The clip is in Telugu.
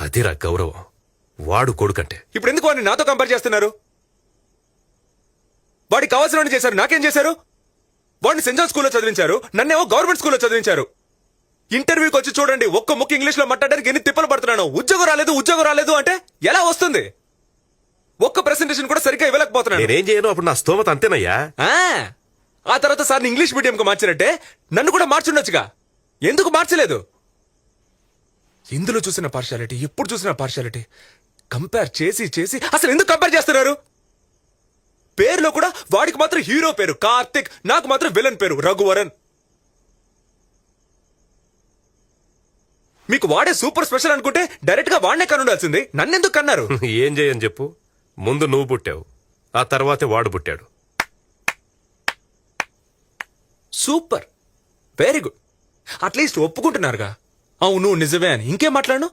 అదిరా గౌరవం. వాడు కొడుకంటే. ఇప్పుడు ఎందుకు వాడిని నాతో కంపేర్ చేస్తున్నారు? వాడికి కావాల్సిన చేశారు, నాకేం చేశారు? వాడిని సెంట్ జాన్ స్కూల్లో చదివించారు, నన్నేమో గవర్నమెంట్ స్కూల్లో చదివించారు. ఇంటర్వ్యూకి వచ్చి చూడండి, ఒక్క ముక్క ఇంగ్లీష్ లో మాట్లాడడానికి ఎన్ని తిప్పలు పడుతున్నాను. ఉద్యోగం రాలేదు అంటే ఎలా వస్తుంది? ఒక్క ప్రెసెంటేషన్ కూడా సరిగ్గా ఇవ్వలేకపోతున్నాను. నేనేం చేయను, అప్పుడు నా స్తోమత అంతేనయ్యా. ఆ తర్వాత సార్ని ఇంగ్లీష్ మీడియం కు మార్చినట్టే నన్ను కూడా మార్చుండొచ్చుగా. ఎందుకు మార్చలేదు? ఇందులో చూసిన పార్షాలిటీ, ఎప్పుడు చూసిన పార్షాలిటీ. కంపేర్ చేసి చేసి అసలు ఎందుకు కంపేర్ చేస్తున్నారు? పేరులో కూడా వాడికి మాత్రం హీరో పేరు కార్తిక్, నాకు మాత్రం విలన్ పేరు రఘువరన్. మీకు వాడే సూపర్ స్పెషల్ అనుకుంటే డైరెక్ట్ గా వాడినే కనుండాల్సింది. నన్నెందుకు కన్నారు? ఏం చేయని చెప్పు. ముందు నువ్వు పుట్టావు, ఆ తర్వాతే వాడు పుట్టాడు. Super, very good. అట్లీస్ట్ ఒప్పుకుంటున్నారుగా అవును నిజమే అని. ఇంకేం మాట్లాడను?